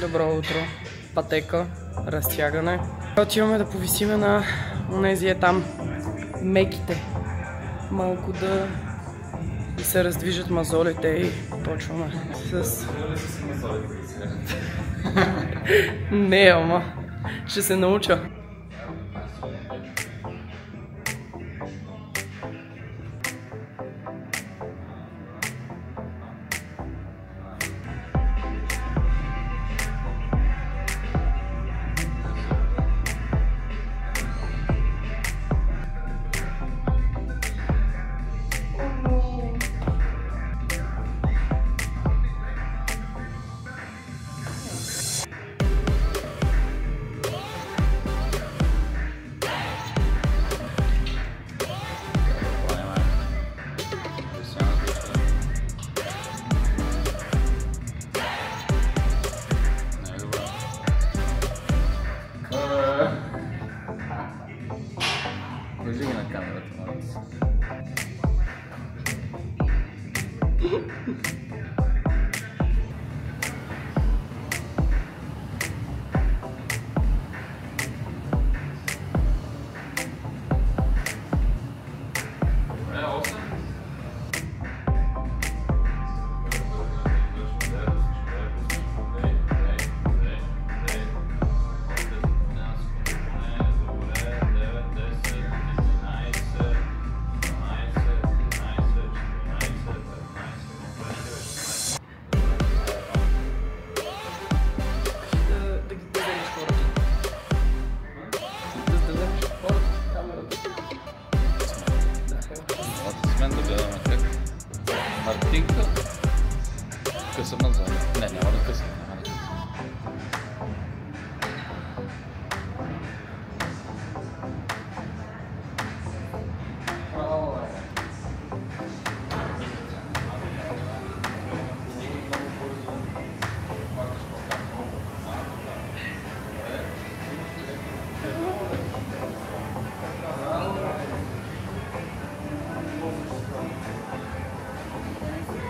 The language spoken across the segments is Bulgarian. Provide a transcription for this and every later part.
Добро утро. Пътека, разтягане. Отиваме да повисиме на онези там меките. Малко да се раздвижат мазолите и почваме с... Не, ама ще се науча. Кажи ги на камерата, моля се. Мартинка късам назад. Не, няма да късам.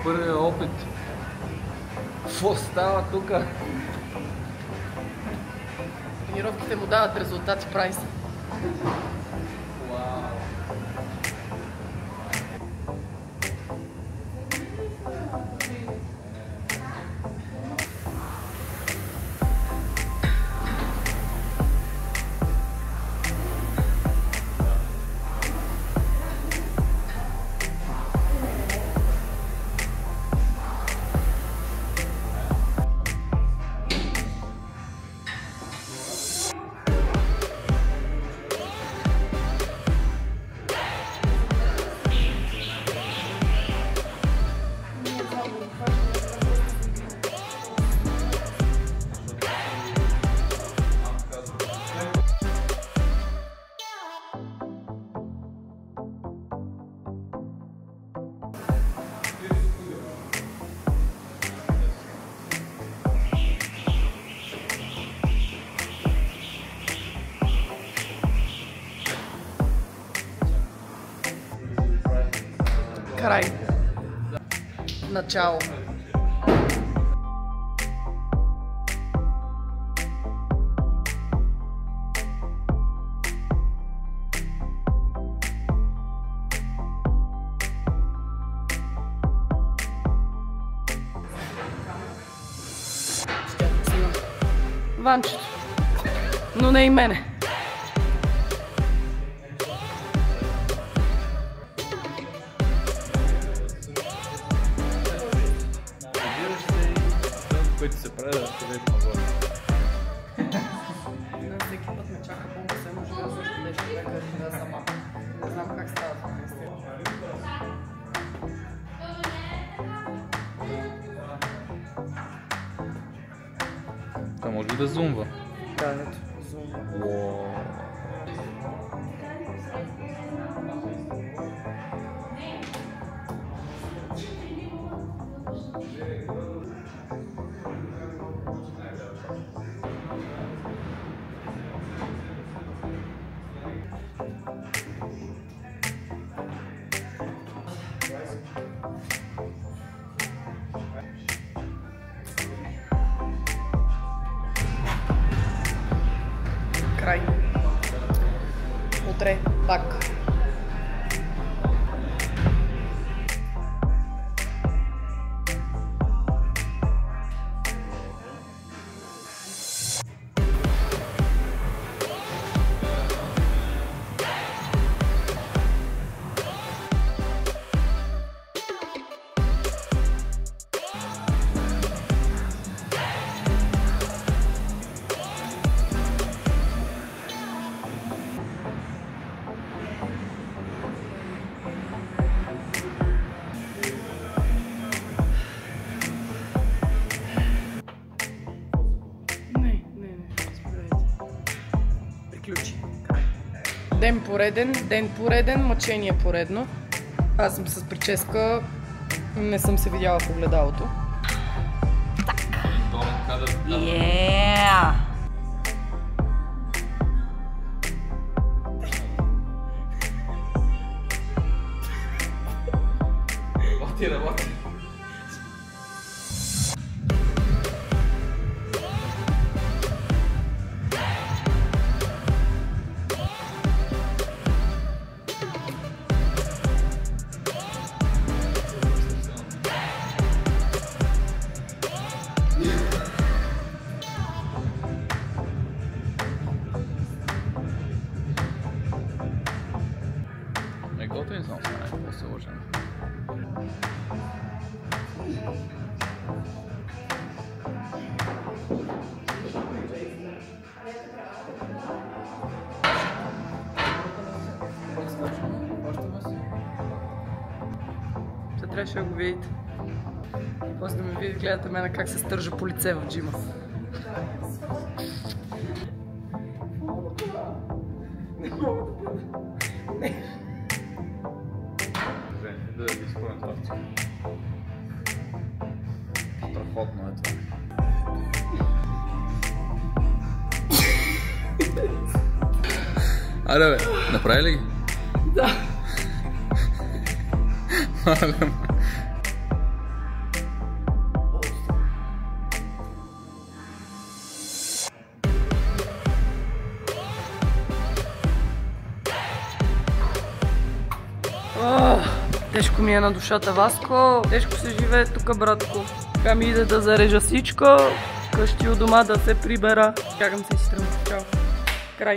Първият опит. Какво става тук? Тренировките му дават резултати, прави се. Край. Начало. Ванчето. Но не и мене. Които се прави да разкажеш нагоре. На всеки път ме чака по се може да също нещо да сама. Не знам как става това наистина. Това може ли да зумва? Да, ето, зумва. Край. Утре пак. Ден пореден, мъчение поредно. Аз съм с прическа, не съм се видяла в огледалото. Работи. Готовен съм стане, по-сложен. Трябваше да го видите. После да ме видите, гледате мене как се стържа по лице в джима. Да ви спомням това. Страхотно е това. Аре бе, направи ли ги? Да. Тежко ми е на душата, Васко. Тежко се живее тук, братко. Така ми иде да зарежа всичко. Къщи у дома да се прибера. Чакам се и си тръгвам. Чао. Край.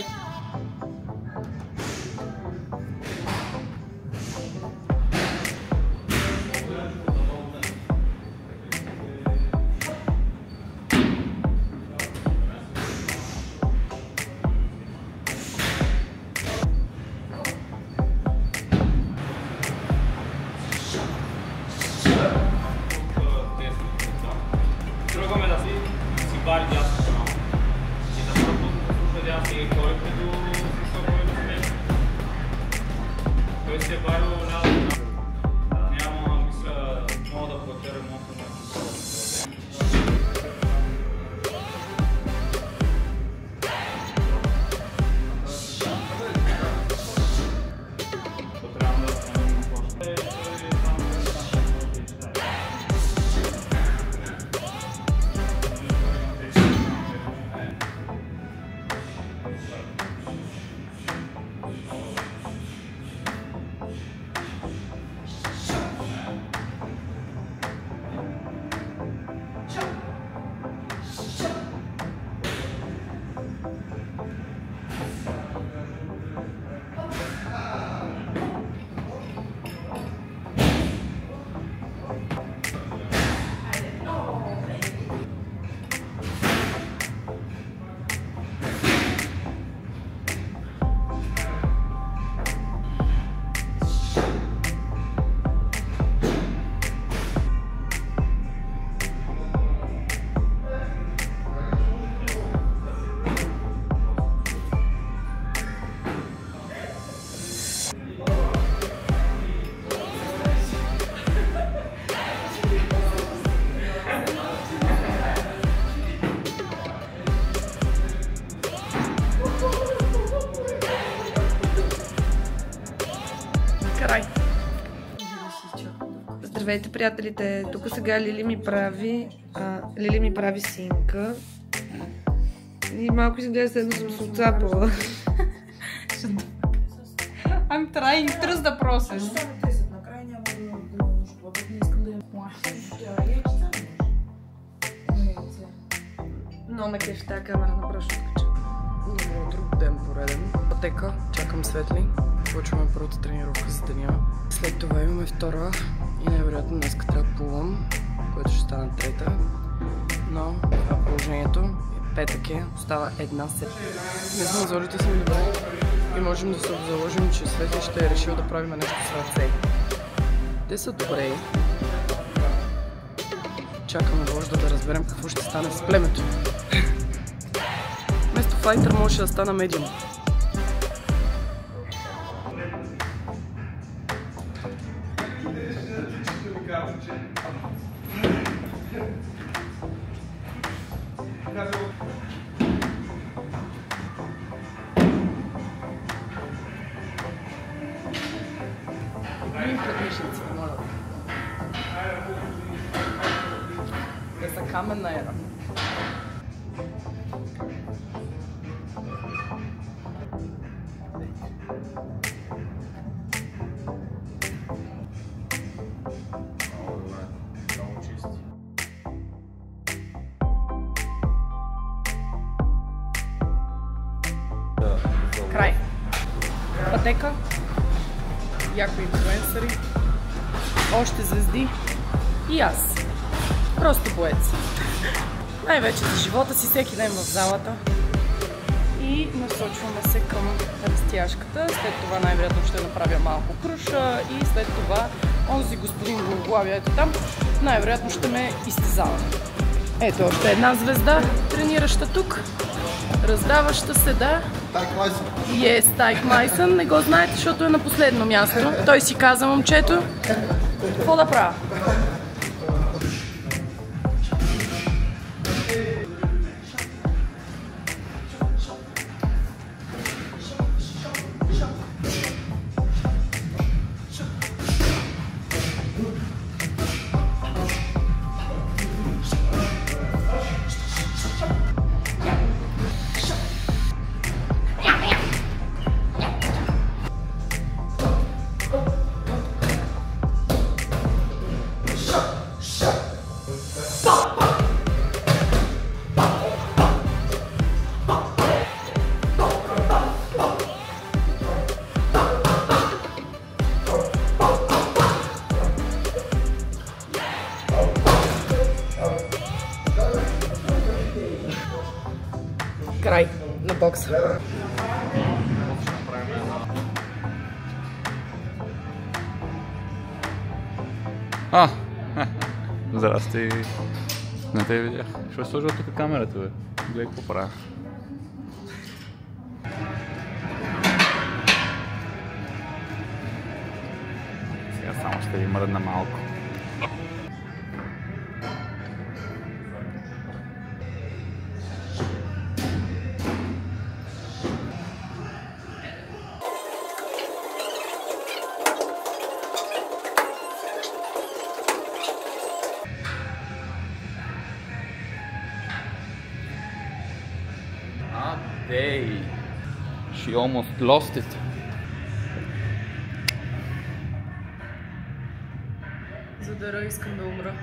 Trugame da si bar djasto no. I da prvo sluša djasti i koliko do što koliko sme. Koji se baru няма мисля мога да платя ремонта на Здравейте, приятелите! Тук сега Лили ми прави синка. И малко си да едно съм се отцапала. I'm trying trust the process. Накрая няма да шлабът, не искам да я Но ме кефи тази камера на брашоткача. Добро утро, ден пореден. Пътека, чакам светли. Почваме първата тренировка за деня. След това имаме втора и най-вероятно днес трябва да плувам, което ще стане трета. Но това положението петък е, остава една сетка. Днес мазолите са ми добре и можем да се заложим, че Светли ще е решил да правим нещо с ръце. Те са добре. Чакаме вожда да разберем какво ще стане с племето. Вместо файтър може да стана медиум. Да са каменна ера. Край. Пътека. Някои инфлуенсъри. Още звезди. И аз. Просто боец. Най-вече за живота си, всеки ден в залата. И насочваме се към растяжката. След това най-вероятно ще направя малко круша и след това онзи господин Гологлавия, ето там, най-вероятно ще ме изтезава. Ето още една звезда, тренираща тук. Раздаваща се, да. Yes, Тайк Майсън. Не го знаете, защото е на последно място. Той си каза, момчето, какво да правя? Край на бокса. Здрасти. Не те видях. Що сложил тук камерата, бе? Гледай какво правя. Сега само ще ви мръдна малко. Hey, she almost lost it. За дъра искам да умра.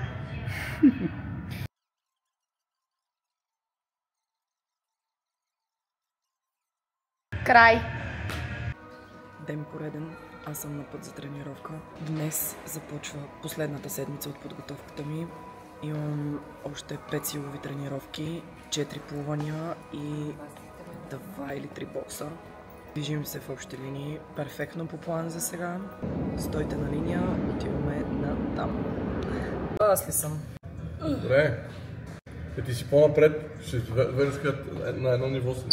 Край. Ден пореден. Аз съм на път за тренировка. Днес започва последната седмица от подготовката ми. Имам още 5 силови тренировки, 4 плувания и 2 или 3 бокса. Движим се в общи линии. Перфектно по план за сега. Стойте на линия, отиваме на там. Аз ли съм? Добре. Ти си по-напред, ще ведеш на едно ниво си.